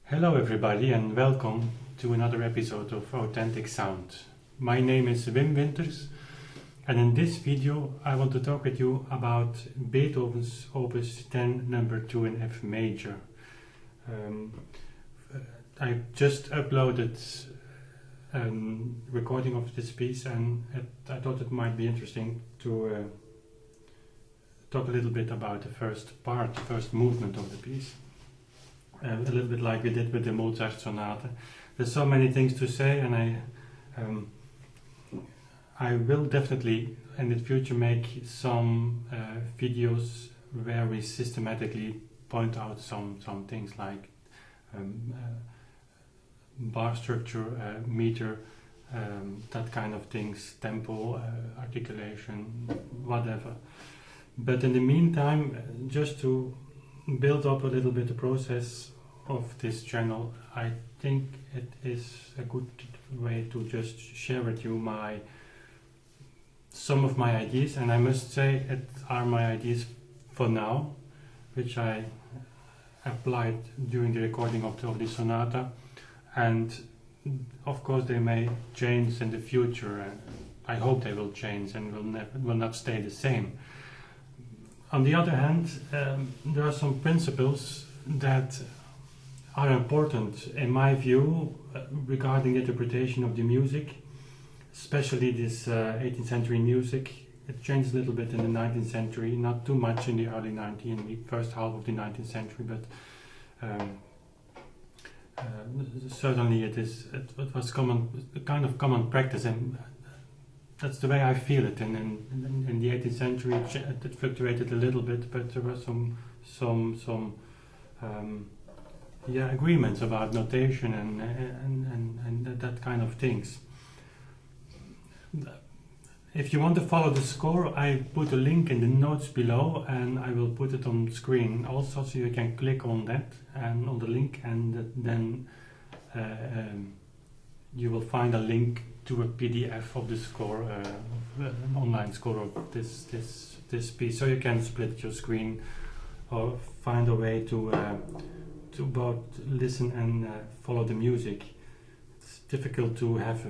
Hello everybody and welcome to another episode of Authentic Sound. My name is Wim Winters and in this video I want to talk with you about Beethoven's opus 10 number 2 in F major. I just uploaded a recording of this piece and I thought it might be interesting to talk a little bit about the first part, the first movement of the piece. A little bit like we did with the Mozart Sonata. There's so many things to say, and I will definitely in the future make some videos where we systematically point out some things like bar structure, meter, that kind of things, tempo, articulation, whatever. But in the meantime, just to build up a little bit the process of this channel, I think it is a good way to just share with you some of my ideas, and I must say it are my ideas for now, which I applied during the recording of the Sonata, and of course they may change in the future, and I hope they will change and will not stay the same. On the other hand, there are some principles that are important in my view regarding the interpretation of the music, especially this 18th century music. It changed a little bit in the 19th century, not too much in the early 19th, in the first half of the 19th century, but certainly it was kind of common practice, and that's the way I feel it. And in the 18th century, it fluctuated a little bit, but there were some agreements about notation and that kind of things. If you want to follow the score, I put a link in the notes below, and I will put it on screen also, so you can click on that and on the link, and then you will find a link to a PDF of the score, an online score of this piece, so you can split your screen or find a way to both listen and follow the music. It's difficult to have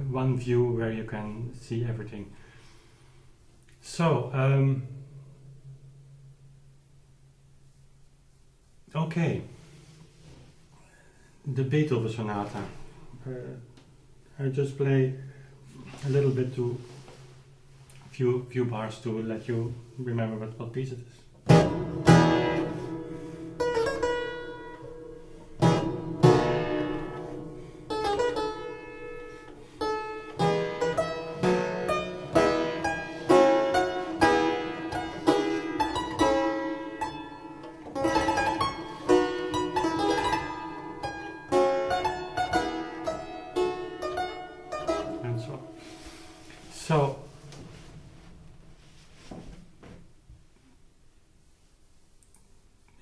one view where you can see everything. So, okay, the Beethoven Sonata. I just play a little bit to few bars to let you remember what piece it is. So,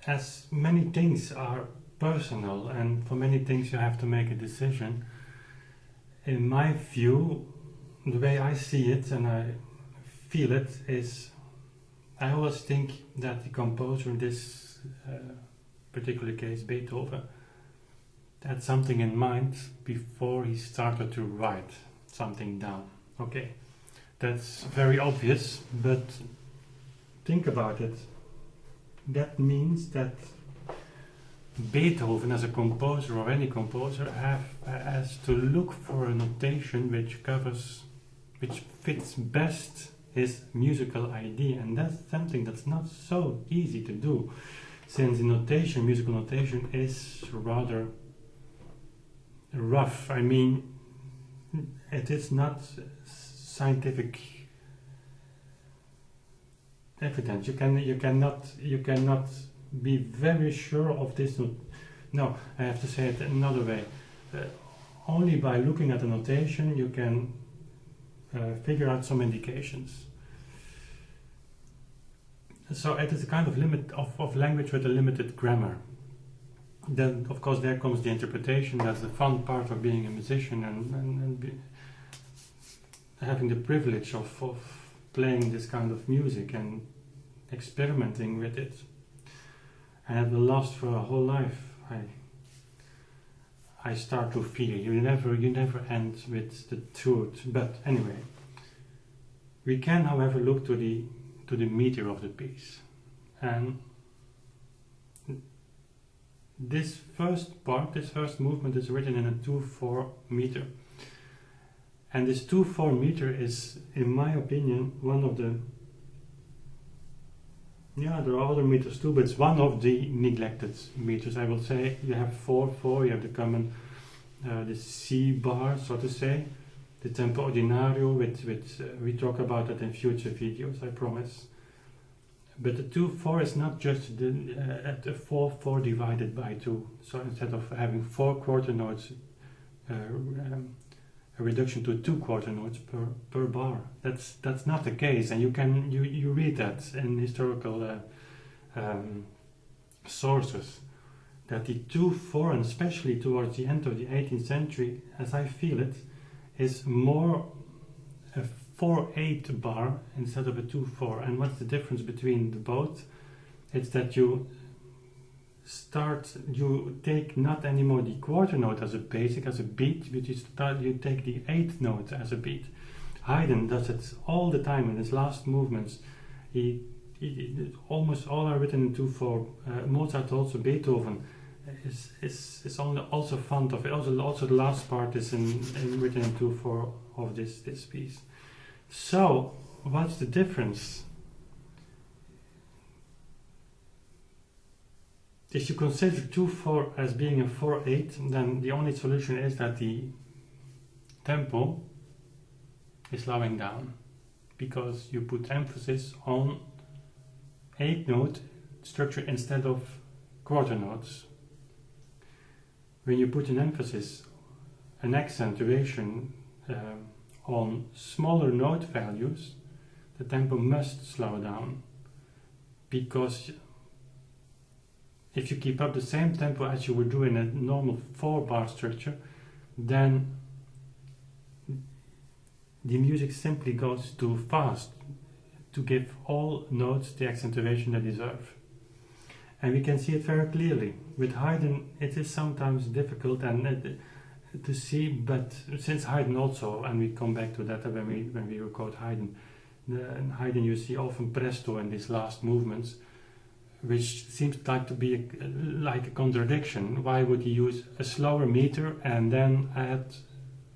as many things are personal, and for many things you have to make a decision, in my view, the way I see it and I feel it is, I always think that the composer in this particular case, Beethoven, had something in mind before he started to write something down. Okay, that's very obvious, but think about it. That means that Beethoven, as a composer or any composer, has to look for a notation which fits best his musical idea, and that's something that's not so easy to do, since the notation, musical notation, is rather rough. I mean, it is not scientific evidence. You cannot be very sure of this. No, I have to say it another way. Only by looking at the notation you can figure out some indications. So it is a kind of limit of language with a limited grammar. Then, of course, there comes the interpretation. That's the fun part of being a musician and having the privilege of playing this kind of music and experimenting with it. And it will last for a whole life, I start to feel. You never end with the truth. But anyway, we can, however, look to the meter of the piece, and this first part, this first movement, is written in a 2/4 meter, and this 2/4 meter is, in my opinion, one of the, yeah, there are other meters too, but it's one of the neglected meters. I will say you have 4/4, you have the common, the C bar, so to say, the tempo ordinario, which we talk about that in future videos, I promise. But the 2/4 is not just at the 4/4 divided by 2. So instead of having 4 quarter notes, a reduction to 2 quarter notes per bar. That's not the case, and you read that in historical sources, that the 2/4, and especially towards the end of the 18th century, as I feel it, is more a 4/8 bar instead of a 2/4. And what's the difference between the both? It's that you take not anymore the quarter note as a basic, as a beat, but you take the 8th note as a beat. Haydn does it all the time in his last movements. He almost all are written in 2/4. Mozart also, Beethoven is also fond of it. Also the last part is written in 2/4 of this piece. So what's the difference? If you consider 2/4 as being a 4/8, then the only solution is that the tempo is slowing down, because you put emphasis on 8th note structure instead of quarter notes. When you put an emphasis, an accentuation on smaller note values, the tempo must slow down, because if you keep up the same tempo as you would do in a normal 4-bar structure, then the music simply goes too fast to give all notes the accentuation they deserve. And we can see it very clearly. With Haydn, it is sometimes difficult to see, but since Haydn also, and we come back to that when we record Haydn, Haydn you see often presto in these last movements, which seems like to be like a contradiction. Why would he use a slower meter and then add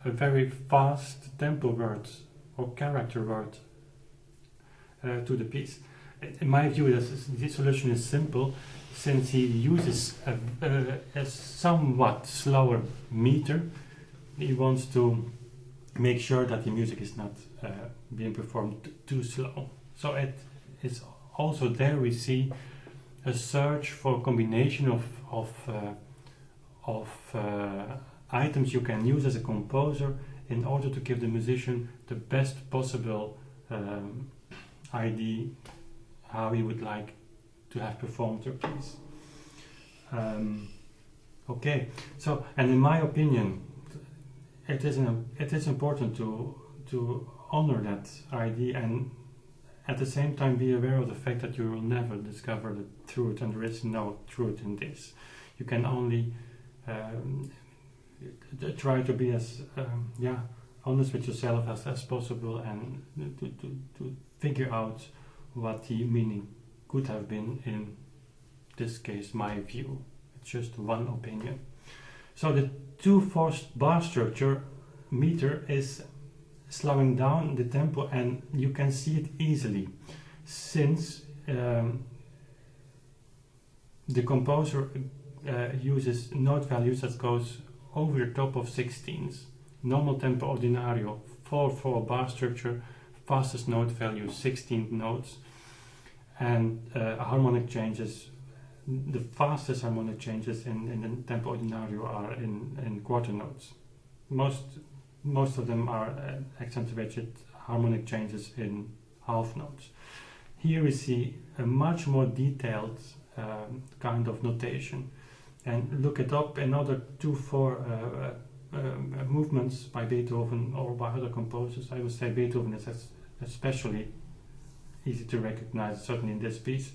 a very fast tempo word or character word to the piece? In my view, the solution is simple. Since he uses a somewhat slower meter, he wants to make sure that the music is not being performed too slow. So it is also there we see a search for a combination of items you can use as a composer in order to give the musician the best possible idea how he would like to have performed the piece. Okay, so, and in my opinion, it is important to honor that idea, and at the same time be aware of the fact that you will never discover the truth, and there is no truth in this. You can only try to be as honest with yourself as possible, and to figure out what the meaning could have been. In this case, my view. It's just one opinion. So the 2/4 bar structure meter is slowing down the tempo, and you can see it easily, since the composer uses note values that goes over the top of 16s. Normal tempo ordinario 4/4 bar structure, fastest note value 16 notes, and harmonic changes. The fastest harmonic changes in the tempo ordinario are in quarter notes. Most of them are accentuated harmonic changes in half notes. Here we see a much more detailed kind of notation, and look it up in other 2/4 movements by Beethoven or by other composers. I would say Beethoven is especially easy to recognize, certainly in this piece.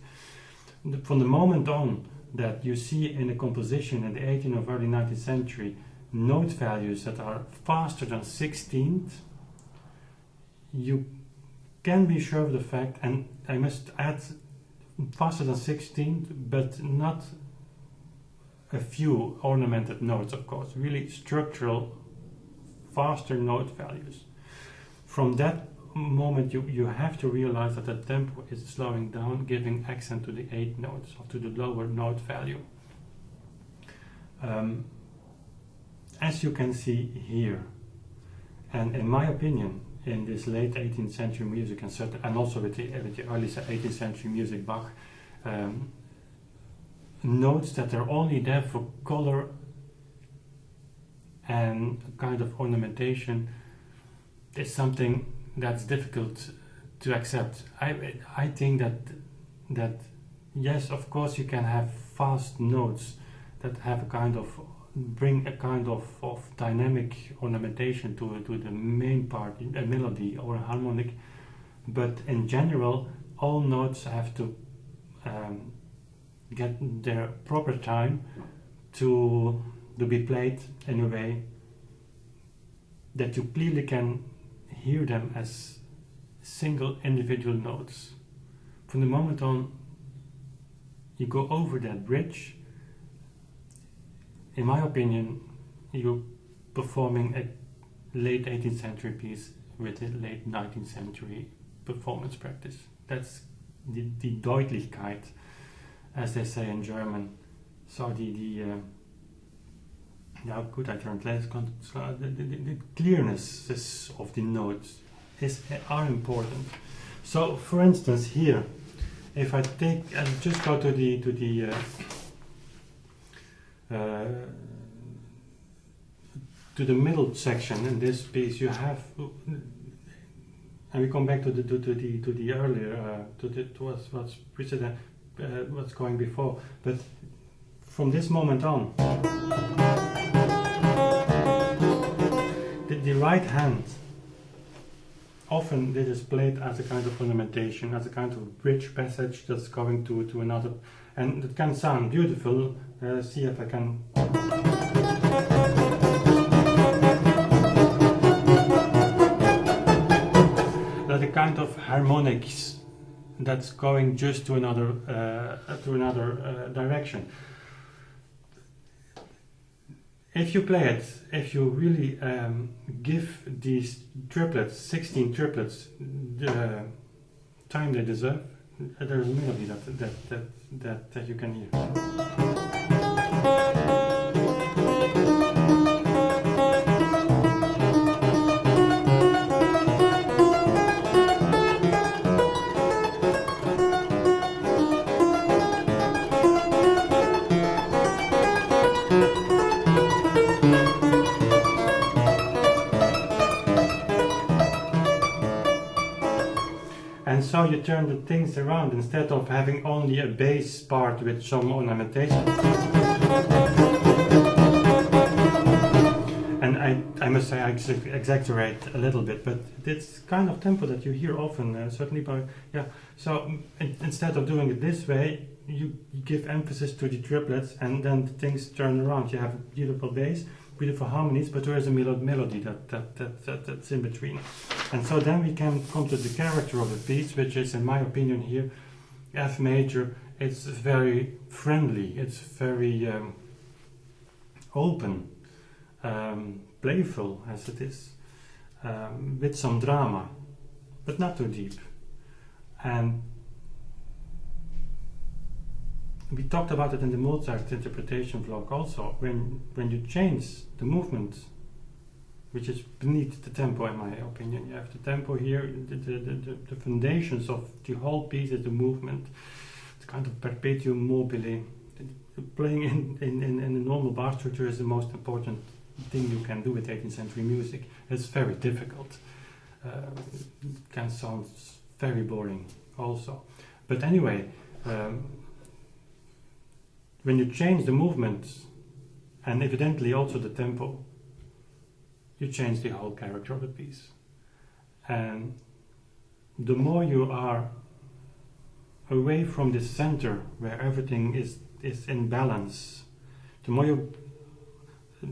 From the moment on that you see in a composition in the 18th or early 19th century note values that are faster than 16th, you can be sure of the fact, and I must add faster than 16th, but not a few ornamented notes, of course, really structural, faster note values. From that moment, you have to realize that the tempo is slowing down, giving accent to the 8th notes, or to the lower note value. As you can see here, and in my opinion, in this late 18th century music, and also with the early 18th century music, Bach, notes that are only there for color and a kind of ornamentation is something that's difficult to accept. I think that yes, of course, you can have fast notes that have a kind of bring a kind of dynamic ornamentation to the main part, a melody or a harmonic, but in general all notes have to get their proper time to be played in a way that you clearly can hear them as single individual notes. From the moment on you go over that bridge, in my opinion, you're performing a late 18th century piece with a late 19th century performance practice. That's the Deutlichkeit, as they say in German. So how could I translate? The clearness of the notes are important. So, for instance, here, if I take and just go to the middle section in this piece, you have, and we come back to the earlier to what's precedent, what's going before. But from this moment on, the right hand often it is played as a kind of ornamentation, as a kind of bridge passage that's going to another, and it can sound beautiful. See if I can. That a kind of harmonics that's going just to another direction. If you play it, if you really give these triplets, 16 triplets, the time they deserve, there's a melody that you can hear. And so you turn the things around, instead of having only a bass part with some ornamentation. And I must say I exaggerate a little bit, but it's kind of tempo that you hear often, certainly by, yeah. So instead of doing it this way, you give emphasis to the triplets, and then things turn around. You have a beautiful bass, beautiful harmonies, but there is a melody that's in between. And so then we can come to the character of the piece, which is, in my opinion here, F major. It's very friendly, it's very open, playful as it is, with some drama, but not too deep. And we talked about it in the Mozart interpretation vlog also. When you change the movement, which is beneath the tempo, in my opinion, you have the tempo here, the foundations of the whole piece is the movement. It's kind of perpetuum mobile. Playing in a normal bar structure is the most important thing you can do with 18th century music. It's very difficult. It can sound very boring also. But anyway, when you change the movement, and evidently also the tempo, you change the whole character of the piece. And the more you are away from the center, where everything is in balance, the more you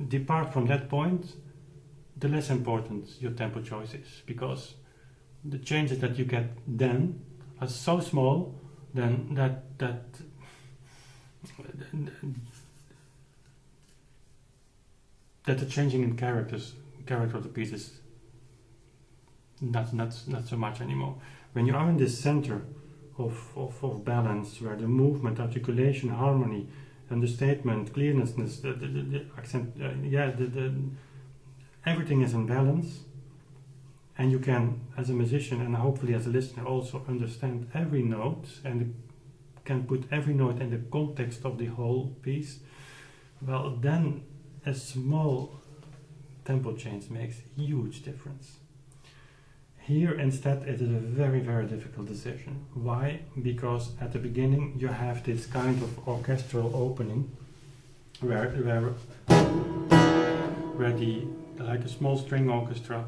depart from that point, the less important your tempo choice is, because the changes that you get then are so small then that the changing in character of the piece is not so much anymore. When you are in this center of balance, where the movement, articulation, harmony, understatement, clearness, the accent, everything is in balance, and you can, as a musician and hopefully as a listener, also understand every note and can put every note in the context of the whole piece. Well, then a small tempo change makes a huge difference. Here instead it is a very, very difficult decision. Why? Because at the beginning you have this kind of orchestral opening where the, like a small string orchestra,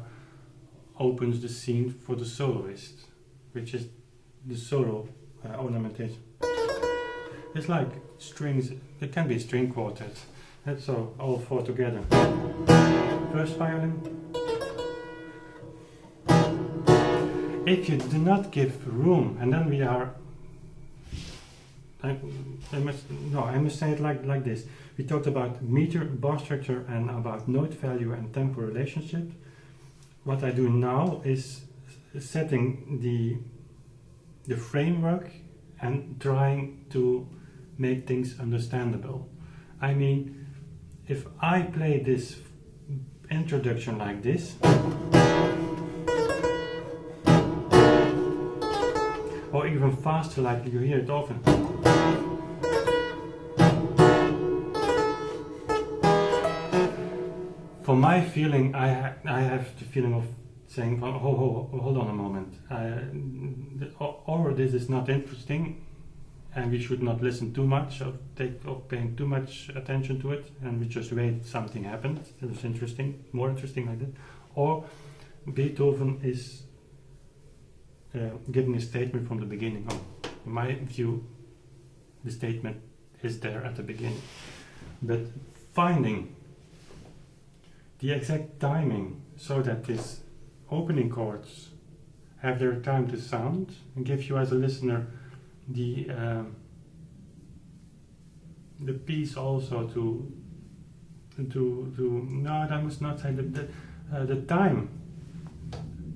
opens the scene for the soloist, which is the solo ornamentation. It's like strings, it can be a string quartet, and so all four together. First violin. If you do not give room, and then we are, I must say it like this. We talked about meter, bar structure, and about note value and tempo relationship. What I do now is setting the framework and trying to make things understandable. I mean, if I play this introduction like this, or even faster like you hear it often, for my feeling, I have the feeling of saying, hold on a moment, or this is not interesting, and we should not listen too much or paying too much attention to it, and we just wait something happened that is interesting, more interesting like that. Or Beethoven is giving a statement from the beginning. In my view, the statement is there at the beginning, but finding the exact timing so that these opening chords have their time to sound and give you as a listener the piece also to no, I must not say the time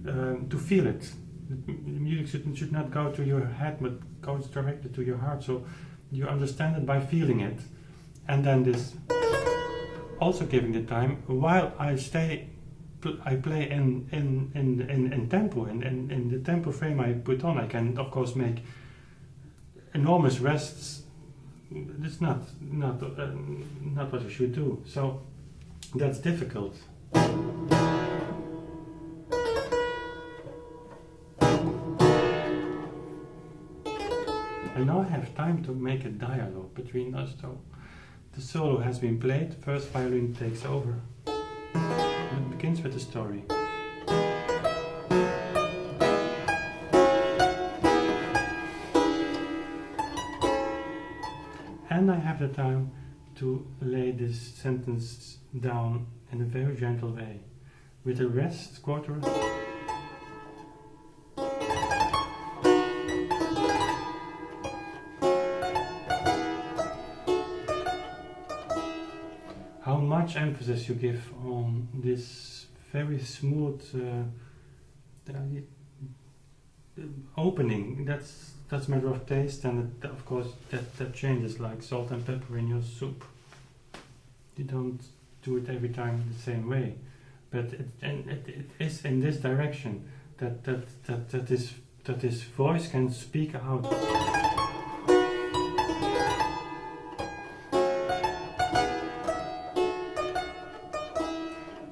to feel it. The music should not go to your head, but goes directly to your heart. So you understand it by feeling it, and then this also giving the time while I play in tempo, in the tempo frame I put on. I can of course make enormous rests. It's not what you should do. So that's difficult. And now I have time to make a dialogue between us two. The solo has been played, first violin takes over. It begins with a story. And I have the time to lay this sentence down in a very gentle way, with a rest, quarter rest. How much emphasis you give on this very smooth opening, that's a matter of taste, and of course that changes like salt and pepper in your soup. You don't do it every time the same way, but it is in this direction that this voice can speak out.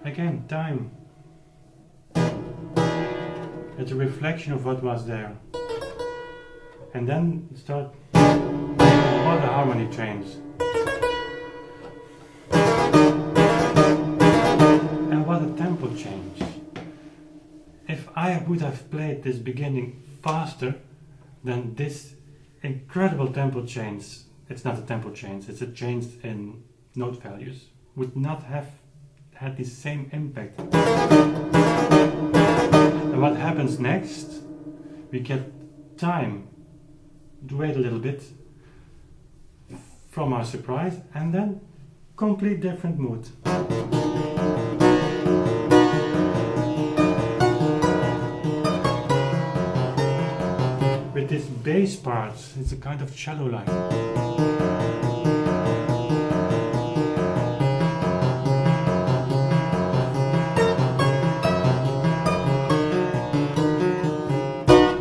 Again, time. It's a reflection of what was there. And then start, what a harmony change. And what a tempo change. If I would have played this beginning faster, then this incredible tempo change, it's not a tempo change, it's a change in note values, would not have had the same impact. And what happens next? We get time to wait a little bit from our surprise, and then complete different mood. With this bass part, it's a kind of cello line.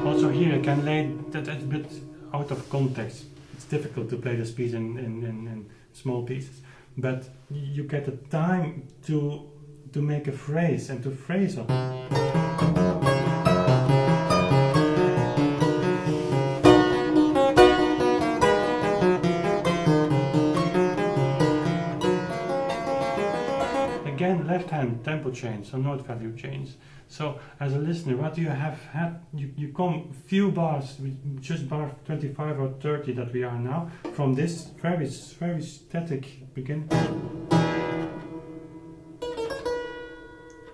Also here I can lay that a bit out of context. It's difficult to play this piece in small pieces, but you get the time to make a phrase and to phrase on. Again, left hand tempo change, so note value change. So as a listener, what do you have had? You come few bars, just bar 25 or 30 that we are now, from this very static beginning.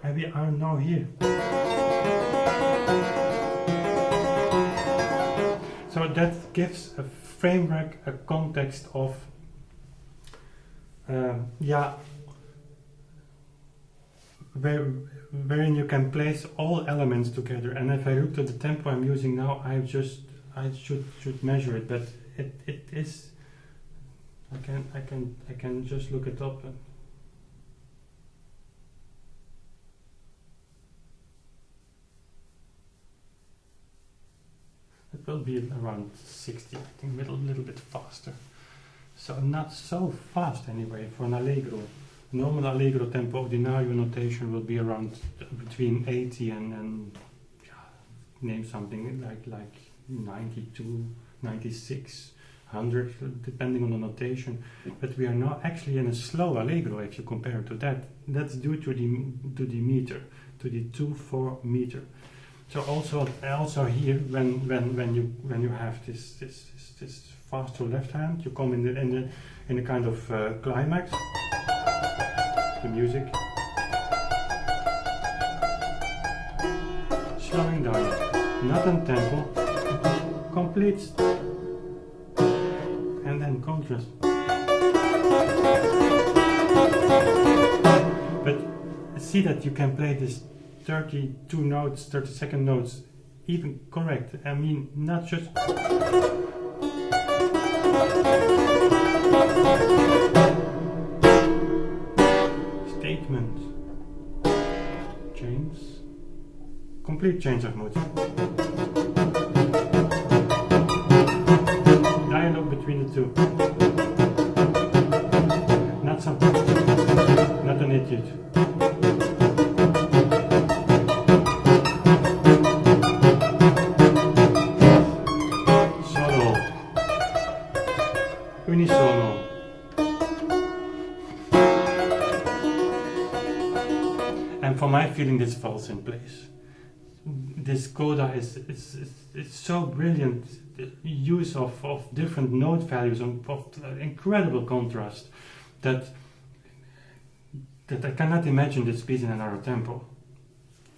And we are now here. So that gives a framework, a context of wherein you can place all elements together. And if I look at the tempo I'm using now, I should measure it, but it is. I can just look it up. It will be around 60, I think, a little bit faster. So not so fast anyway for an allegro. Normal allegro tempo ordinario notation will be around between 80 and name something like 92, 96, 100, depending on the notation. But we are now actually in a slow allegro if you compare to that. That's due to the meter, to the 2/4 meter. So also here when you have this faster left hand, you come in a kind of climax. The music slowing down, not in tempo, complete, and then contrast. But see that you can play this 32 notes, 30-second notes, even correct. I mean, not just. Statement, change, complete change of mood. Dialogue between the two. Not something, not an etude. Solo, unisono. And for my feeling, this falls in place. This coda is so brilliant. The use of different note values and of incredible contrast that I cannot imagine this piece in another tempo.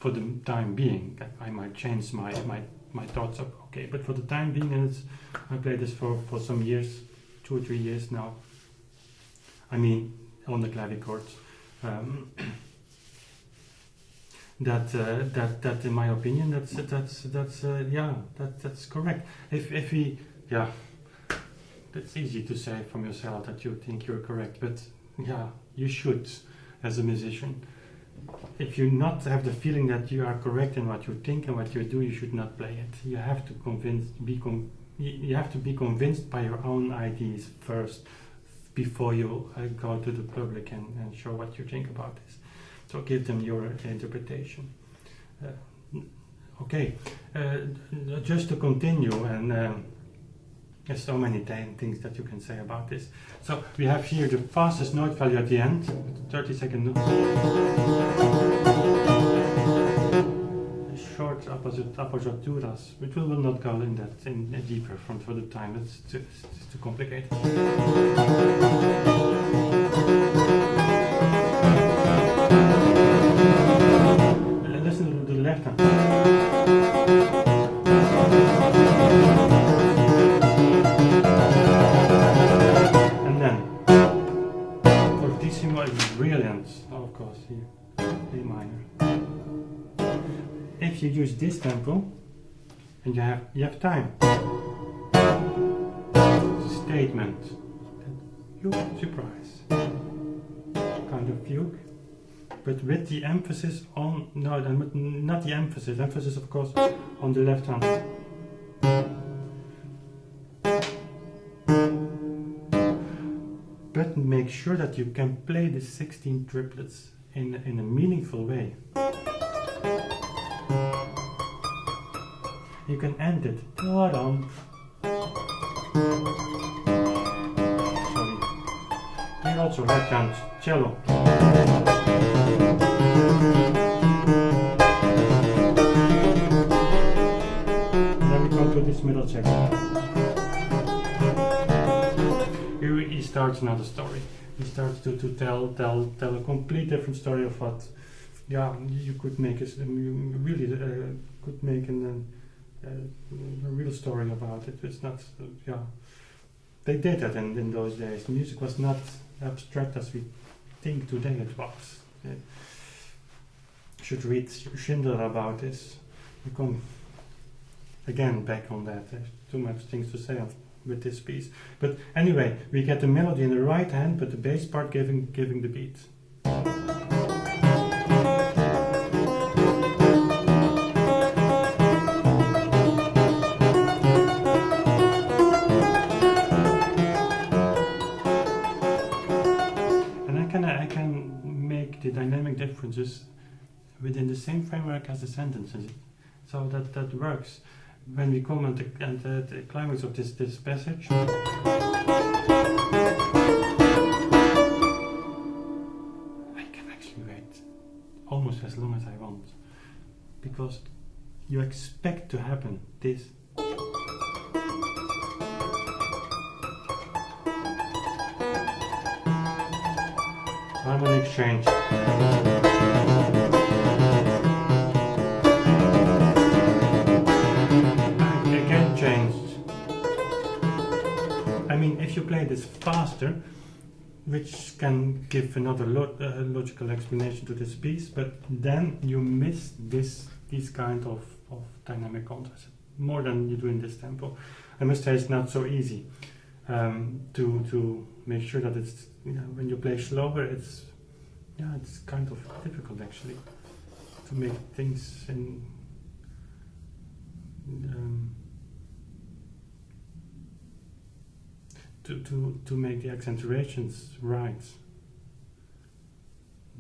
For the time being, I might change my thoughts up. Okay, but for the time being, and I played this for some years, 2 or 3 years now. I mean, on the clavichords. That in my opinion, that's correct. If we, that's easy to say from yourself that you think you're correct, but you should, as a musician. If you not have the feeling that you are correct in what you think and what you do, you should not play it. You have to you have to be convinced by your own ideas first, before you go to the public and show what you think about this. So give them your interpretation. Okay, just to continue, and there's so many things that you can say about this. So we have here the fastest note value at the end, 30-second note. Short appoggiaturas, which we will not go in deeper for the time. It's too complicated. if you use this tempo, and you have time. Statement. Surprise. Kind of fugue. But with the emphasis on, no, not the emphasis of course on the left hand. But make sure that you can play the 16 triplets in a meaningful way. You can end it. Ta-dum. Sorry. Here also left hand cello. Then we come to this middle section. Here he starts another story. He starts to tell a complete different story of what, yeah, you could make you really could make a real story about it. It's not, yeah. They did that in those days. The music was not abstract as we think today it was. You should read Schindler about this. We come again back on that. There's too much things to say with this piece. But anyway, we get the melody in the right hand, but the bass part giving the beat. The dynamic differences within the same framework as the sentences, so that works. When we come at the climax of this passage, I can actually wait almost as long as I want, because you expect to happen this. Harmonic change. Again changed. I mean, if you play this faster, which can give another logical explanation to this piece, but then you miss these kind of dynamic contrasts more than you do in this tempo. I must say it's not so easy to make sure that it's, you know, when you play slower, it's kind of difficult actually to make things in to make the accentuations right.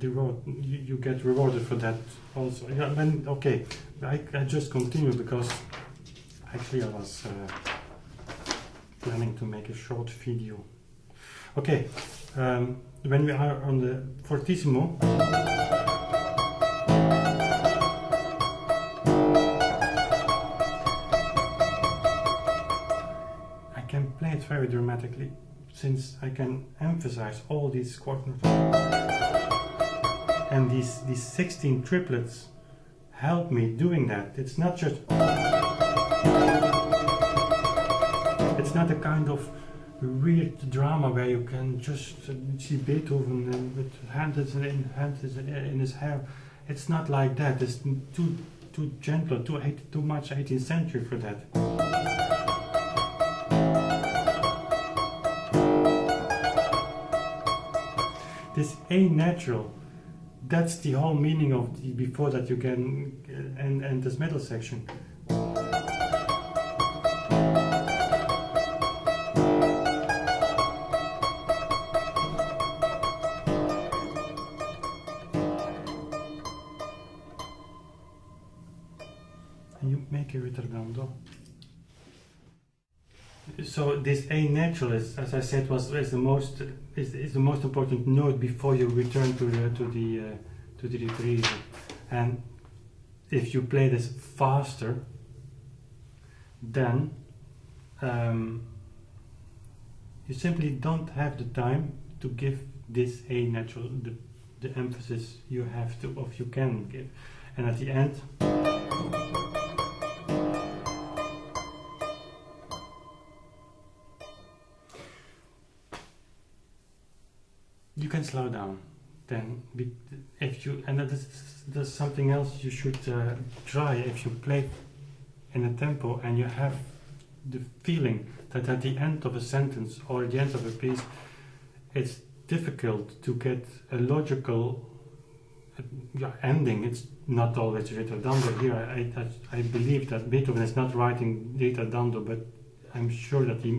You get rewarded for that also. Yeah, okay, I just continue because actually I was planning to make a short video. Okay, when we are on the fortissimo, I can play it very dramatically, since I can emphasize all these chord notes. And these 16 triplets help me doing that. It's not just, it's not a kind of weird drama where you can just see Beethoven with hands in his hair. It's not like that. It's too gentle, too much 18th century for that. This A natural, that's the whole meaning of the before that you can end this middle section. And you make a ritardando. So this A natural is, as I said, is the most important note before you return to the reprise. And if you play this faster, then you simply don't have the time to give this A natural the emphasis you have to, or you can give. And at the end, you can slow down. then if you, and there's something else you should try. If you play in a tempo and you have the feeling that at the end of a sentence or at the end of a piece it's difficult to get a logical ending, it's not always ritardando. Here I believe that Beethoven is not writing ritardando, but I'm sure that he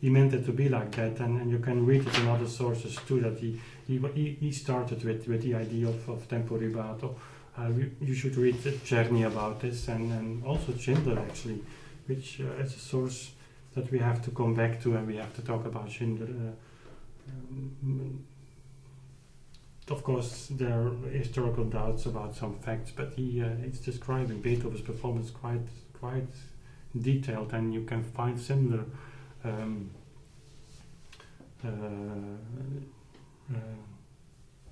meant it to be like that, and you can read it in other sources too, that he started with the idea of tempo rubato. You should read Czerny about this, and also Schindler actually, which is a source that we have to come back to, and we have to talk about Schindler. Of course, there are historical doubts about some facts, but it's describing Beethoven's performance quite detailed, and you can find similar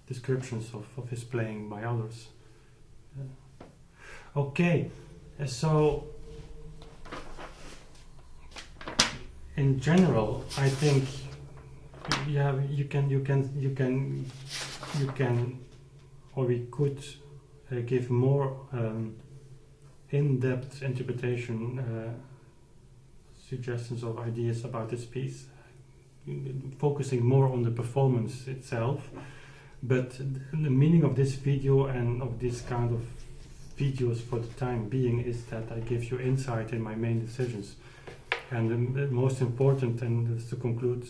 descriptions of his playing by others. Okay, so in general, I think you can, or we could give more in-depth interpretation suggestions of ideas about this piece, focusing more on the performance itself. But the meaning of this video and of this kind of videos for the time being is that I give you insight in my main decisions. And the most important, and to conclude,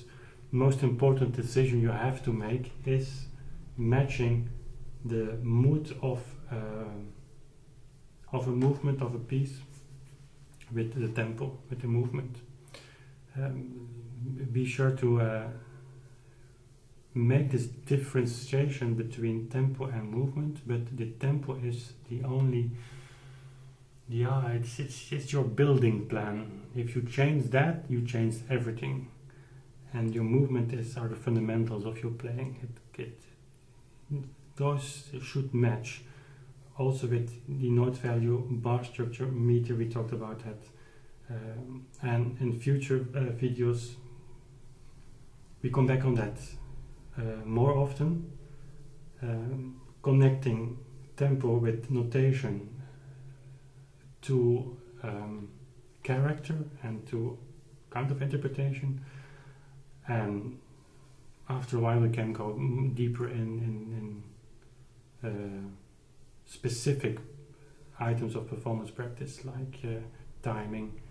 most important decision you have to make is matching the mood of a movement of a piece with the tempo, with the movement. Be sure to make this differentiation between tempo and movement, but the tempo is the only, it's your building plan. If you change that, you change everything, and your movement are the fundamentals of your playing. Those should match. Also with the note value, bar structure, meter, we talked about that. And in future videos, we come back on that more often, connecting tempo with notation to character and to kind of interpretation. And after a while we can go deeper in specific items of performance practice, like timing,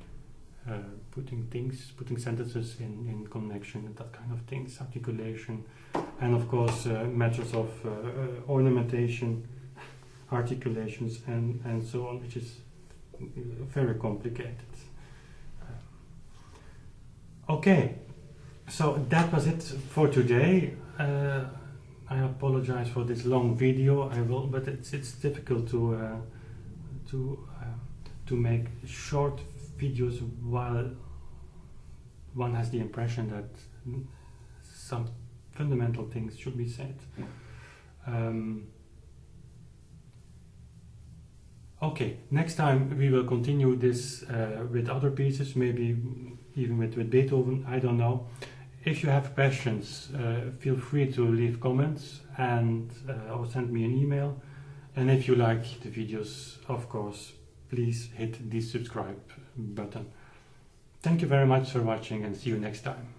putting sentences in connection and that kind of things, articulation, and of course methods of ornamentation, articulations, and so on, which is very complicated. Okay, so that was it for today. I apologize for this long video. But it's difficult to make short videos while one has the impression that some fundamental things should be said. Okay, next time we will continue this with other pieces, maybe even with Beethoven, I don't know. If you have questions, feel free to leave comments and or send me an email. And if you like the videos, of course, please hit the subscribe button. Thank you very much for watching, and see you next time.